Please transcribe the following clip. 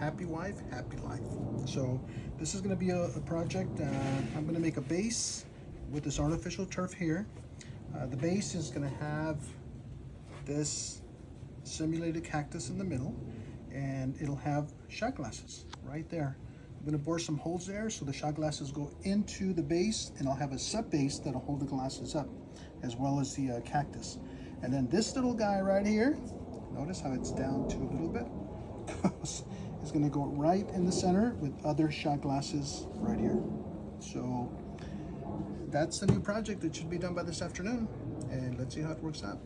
Happy wife, happy life. So this is going to be a project. I'm going to make a base with this artificial turf here. The base is going to have this simulated cactus in the middle, and it'll have shot glasses right there. I'm going to bore some holes there so the shot glasses go into the base, and I'll have a sub base that'll hold the glasses up, as well as the cactus. And then this little guy right here, notice how it's down to a little bit, is going to go right in the center with other shot glasses right here. So that's the new project that should be done by this afternoon, and let's see how it works out.